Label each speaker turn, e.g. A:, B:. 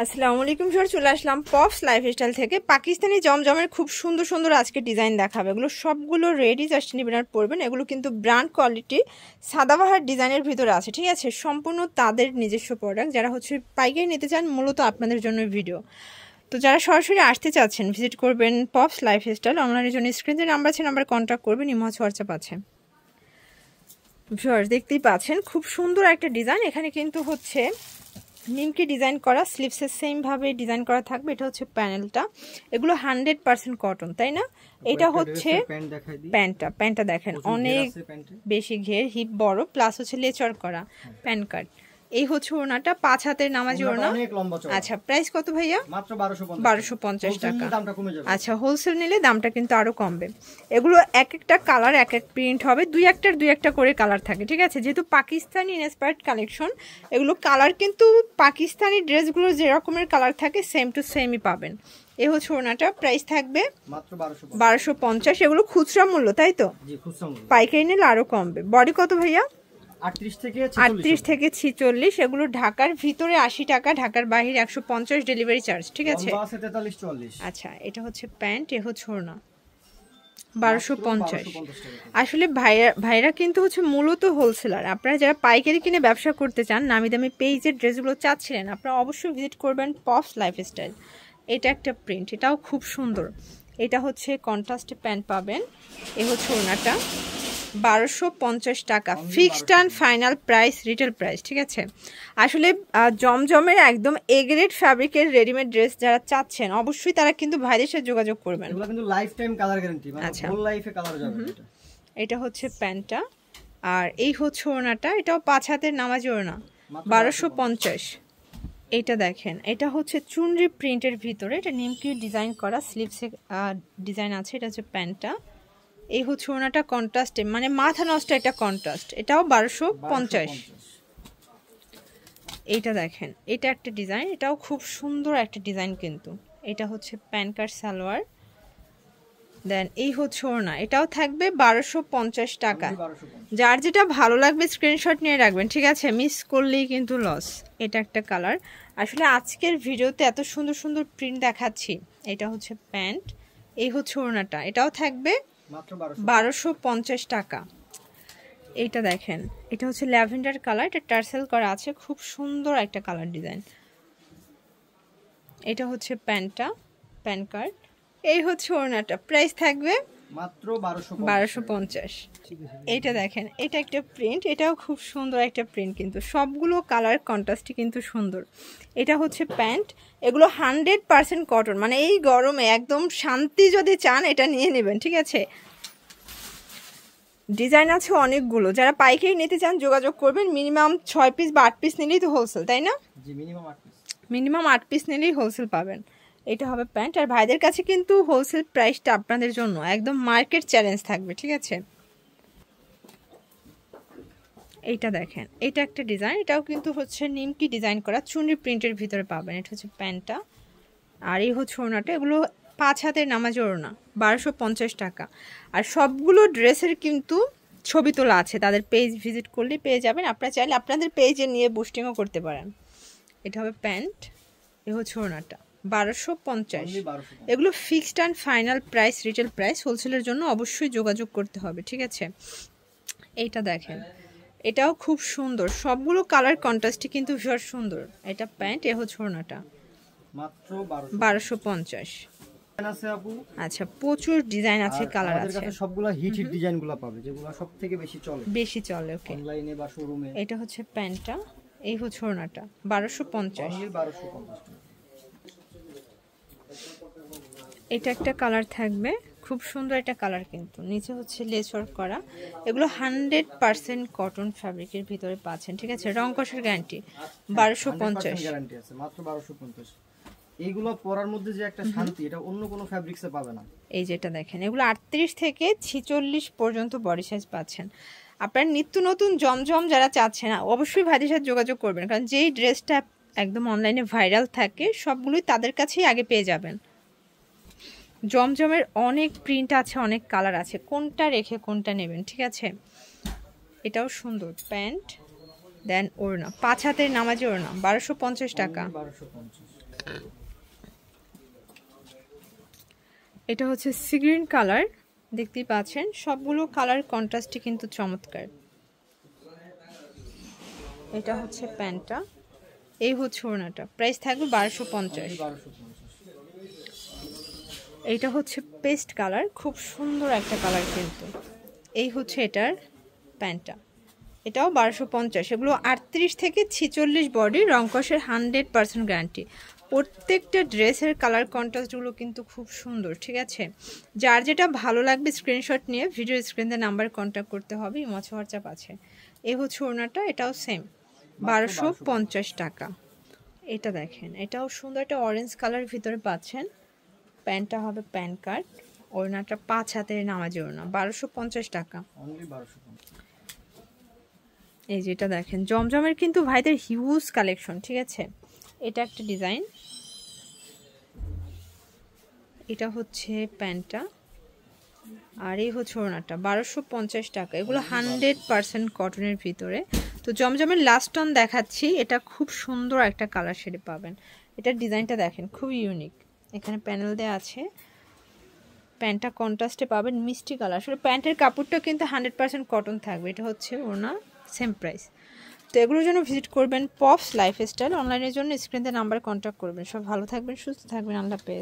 A: আসসালামু আলাইকুম স্যার, চলে আসলাম পপস লাইফস্টাইল থেকে। পাকিস্তানি জমজমের খুব সুন্দর সুন্দর আজকে ডিজাইন দেখাবে। এগুলো সবগুলো রেডি, জাস্ট নিবেন পরবেন। এগুলো কিন্তু ব্র্যান্ড কোয়ালিটি সাদাবাহার ডিজাইনের ভিতরে আছে, ঠিক আছে। সম্পূর্ণ তাদের নিজস্ব প্রোডাক্ট। যারা হচ্ছে পাইকারি নিতে চান, মূলত আপনাদের জন্য ভিডিও। তো যারা সরাসরি আসতে চাচ্ছেন, ভিজিট করবেন পপস লাইফস্টাইল। অনলাইনের জন্য স্ক্রিনে নাম্বার আছে, নাম্বার কন্ট্যাক্ট করবেন। ইমো হোয়াটসঅ্যাপ আছে। ভিউয়ার্স দেখতেই পাচ্ছেন খুব সুন্দর একটা ডিজাইন। এখানে কিন্তু হচ্ছে নিমকি ডিজাইন করা, স্লিভসের সেম ভাবে ডিজাইন করা থাকবে। এটা হচ্ছে প্যানেলটা। এগুলো 100% কটন, তাই না? এটা হচ্ছে প্যান্টটা দেখেন, অনেক বেশি ঘের, হিপ বড়, প্লাস হচ্ছে লেচার করা প্যান কাট। এই হচ্ছে ওড়নাটা, 5 হাতের নামাজি ওড়না। আচ্ছা, প্রাইস কত ভাইয়া?
B: মাত্র
A: 1250 টাকা। আচ্ছা, হোলসেল নিলে দামটা কিন্তু আরো কমবে। এগুলো এক একটা কালার, এক এক প্রিন্ট হবে, দুই একটা করে কালার থাকে, ঠিক আছে। যেহেতু পাকিস্তানি ইন্সপায়ার্ড কালেকশন, এগুলো কালার কিন্তু পাকিস্তানি ড্রেসগুলো যে রকমের কালার থাকে সেম টু সেমই পাবেন। এ হচ্ছে ওড়নাটা, প্রাইস থাকবে
B: মাত্র
A: 1250। এগুলো খুচরা মূল্য, তাই তো? পাইকারি নিলে আরো কমবে। বডি কত ভাইয়া?
B: 38 থেকে
A: 46। এগুলো ঢাকার ভিতরে 80 টাকা, ঢাকার বাইরে 150 ডেলিভারি চার্জ, ঠিক আছে। আচ্ছা, এটা হচ্ছে প্যান্ট, এ হচ্ছে ওড়না, 1250। আসলে ভাইরা কিন্তু হচ্ছে মূলত হোলসেলার। আপনারা যারা পাইকারি কিনে ব্যবসা করতে চান, নামি দামি পেজের ড্রেসগুলো চাচ্ছিলেন, আপনারা অবশ্যই ভিজিট করবেন পপস লাইফস্টাইল। এটা একটা প্রিন্ট, এটাও খুব সুন্দর। এটা হচ্ছে কন্ট্রাস্টে প্যান্ট পাবেন। এ হচ্ছে ওড়নাটা, 1250 টাকা fixed and final price, retail price, ঠিক আছে। আসলে জমজমের একদম এ গ্রেড ফ্যাব্রিকের রেডিমেড ড্রেস যারা চাচ্ছেন, অবশ্যই তারা কিন্তু ভাইদের সাথে যোগাযোগ করবেন।
B: এগুলো কিন্তু লাইফ টাইম কালার গ্যারান্টি, মানে ফুল লাইফে কালার যাবে।
A: এটা হচ্ছে প্যান্টটা, আর এই হচ্ছে ওড়নাটা। এটাও 5 হাতের নামাজি ওড়না, 1250। এটা দেখেন, এটা হচ্ছে চুনরি প্রিন্টের ভিতরে, এটা নিমকি ডিজাইন করা, স্লিভসে ডিজাইন আছে। এটা হচ্ছে প্যান্টটা। এই হচ্ছে ওড়নাটা কন্ট্রাস্টে, মানে মাথা নষ্ট একটা কন্ট্রাস্ট। এটাও 1250। এইটা দেখেন, এটা একটা ডিজাইন, এটাও খুব সুন্দর একটা ডিজাইন কিন্তু। এটা হচ্ছে প্যান্ট কাট সালোয়ার, দেন এই হচ্ছে ওড়না। এটাও থাকবে 1250 টাকা। যার যেটা ভালো লাগবে স্ক্রিনশট নিয়ে রাখবেন, ঠিক আছে। মিস করলেই কিন্তু লস। এটা একটা কালার। আসলে আজকের ভিডিওতে এত সুন্দর সুন্দর প্রিন্ট দেখাচ্ছি। এটা হচ্ছে প্যান্ট, এই হচ্ছে ওড়নাটা। এটাও থাকবে 1250 টাকা। এইটা দেখেন, এটা হচ্ছে ল্যাভেন্ডার কালার, এটা টার্সেল করা আছে, খুব সুন্দর একটা কালার ডিজাইন। এটা হচ্ছে প্যান্টটা, প্যান কার্ড। এই হচ্ছে ওড়নাটা, প্রাইস থাকবে
B: মাত্র
A: 1250। এইটা দেখেন, এটা একটা প্রিন্ট, এটাও খুব সুন্দর একটা প্রিন্ট কিন্তু। সবগুলো কালার কন্ট্রাস্টই কিন্তু সুন্দর। এটা হচ্ছে প্যান্ট। এগুলো 100% কটন, মানে এই গরমে একদম শান্তি যদি চান এটা নিয়ে নেবেন, ঠিক আছে। ডিজাইন আছে অনেকগুলো। যারা পাইকারি নিতে চান যোগাযোগ করবেন। মিনিমাম 6 পিস বা 8 পিস নিলেই তো হোলসেল, তাই না? মিনিমাম 8 পিস নিলেই হোলসেল পাবেন। এটা হবে প্যান্ট। আর ভাইদের কাছে কিন্তু হোলসেল প্রাইসটা আপনাদের জন্য একদম মার্কেট চ্যালেঞ্জ থাকবে, ঠিক আছে। এইটা দেখেন, এটা একটা ডিজাইন, এটাও কিন্তু হচ্ছে নিমকি ডিজাইন করা, চুনরি প্রিন্টের ভিতরে পাবেন। এটা হচ্ছে প্যান্টটা, আর এই হচ্ছে ওড়নাটা। এগুলো 5 হাতের নামাজি ওড়না, 1250 টাকা। আর সবগুলো ড্রেসের কিন্তু ছবি তোলা আছে, তাদের পেজ ভিজিট করলে পেয়ে যাবেন। আপনারা চাইলে আপনাদের পেজে নিয়ে বুস্টিংও করতে পারেন। এটা হবে প্যান্ট, এ হচ্ছে ওড়নাটা, 1250। এগুলো fixed and final price, retail price. হোলসেলের জন্য অবশ্যই যোগাযোগ করতে হবে, ঠিক আছে। এইটা দেখেন, এটাও খুব সুন্দর। সবগুলো কালার কন্ট্রাস্টই কিন্তু ভীষণ সুন্দর। এটা প্যান্ট, এ হচ্ছে ওড়নাটা,
B: মাত্র
A: 1250।
B: আছে আপু।
A: আচ্ছা, প্রচুর ডিজাইন আছে, কালার আছে।
B: আমাদের কাছে সবগুলা হিট ডিজাইনগুলো পাবে, যেগুলো সবথেকে বেশি চলে
A: ওকে।
B: অনলাইনে বা শোরুমে।
A: এটা হচ্ছে প্যান্টটা, এই হচ্ছে ওড়নাটা, 1250। এটা একটা কালার থাকবে, খুব সুন্দর একটা কালার কিন্তু। নিচে হচ্ছে লেস ওয়ার্ক করা। এগুলো 100% কটন ফ্যাব্রিকের ভিতরে পাচ্ছেন, ঠিক আছে। রং কষের গ্যারান্টি, 1250
B: গ্যারান্টি আছে, মাত্র 1250। এইগুলো পরার মধ্যে যে একটা শান্তি, এটা অন্য কোনো ফ্যাব্রিক্সে পাবে না।
A: এই যেটা দেখেন, এগুলো 38 থেকে 46 পর্যন্ত বডি সাইজ পাচ্ছেন। আপনার নিত্য নতুন জমজম যারা চাচ্ছেন, অবশ্যই ভাইদের সাথে যোগাযোগ করবেন, কারণ যেই ড্রেসটা একদম অনলাইনে ভাইরাল থাকে সবগুলোই তাদের কাছেই আগে পেয়ে যাবেন। জমজমের অনেক প্রিন্ট আছে, অনেক কালার আছে, কোনটা রেখে কোনটা নেবেন, ঠিক আছে। এটাও সুন্দর প্যান্ট, দেন ওড়না, 5 হাতের নামাজি ওড়না, 1250 টাকা। এটা হচ্ছে সি গ্রিন কালার, দেখতেই পাচ্ছেন সবগুলো কালার কন্ট্রাস্টই কিন্তু চমৎকার। এটা হচ্ছে প্যান্টটা, এই হচ্ছে ওড়নাটা, প্রাইস থাকবে 1250। এইটা হচ্ছে পেস্ট কালার, খুব সুন্দর একটা কালার কিন্তু। এই হচ্ছে এটার প্যান্টটা, এটাও 1250। এগুলো 38 থেকে 46 বডি, রংকসের 100% গ্যারান্টি। প্রত্যেকটা ড্রেসের কালার কন্ট্রাস্টগুলো কিন্তু খুব সুন্দর, ঠিক আছে। যার যেটা ভালো লাগবে স্ক্রিনশট নিয়ে ভিডিও স্ক্রিনে নাম্বারে কন্ট্যাক্ট করতে হবে, ইমো হোয়াটসঅ্যাপ আছে। এই হচ্ছে ওড়নাটা, এটাও সেম 1250 টাকা। এটা দেখেন, এটাও সুন্দর, একটা অরেঞ্জ কালার ভিতরে পাচ্ছেন। প্যান্টটা হবে প্যান কাট, ওড়নাটা 5 হাতের নামাজি ওড়না, 1250 টাকা। এই যেটা দেখেন জমজমের কিন্তু ভাইদের হিউজ কালেকশন, ঠিক আছে। এটা একটা ডিজাইন, এটা হচ্ছে প্যান্টটা, আর এই হচ্ছে ওড়নাটা, 1250 টাকা। এগুলো 100% কটনের ভিতরে। তো জমজমের লাস্ট অন দেখাচ্ছি, এটা খুব সুন্দর একটা কালার শেডে পাবেন। এটার ডিজাইনটা দেখেন, খুব ইউনিক, এখানে প্যানেল দেওয়া আছে। প্যান্টটা কন্ট্রাস্টে পাবেন মিষ্টি কালার, আসলে প্যান্টের কাপড়টা কিন্তু 100% কটন থাকবে। এটা হচ্ছে ওড়না, সেম প্রাইস। তো এগুলোর জন্য ভিজিট করবেন পপস লাইফস্টাইল, অনলাইনের জন্য স্ক্রিনে নাম্বার কন্ট্যাক্ট করবেন। সব ভালো থাকবেন, সুস্থ থাকবেন, আল্লাহ হাফেজ।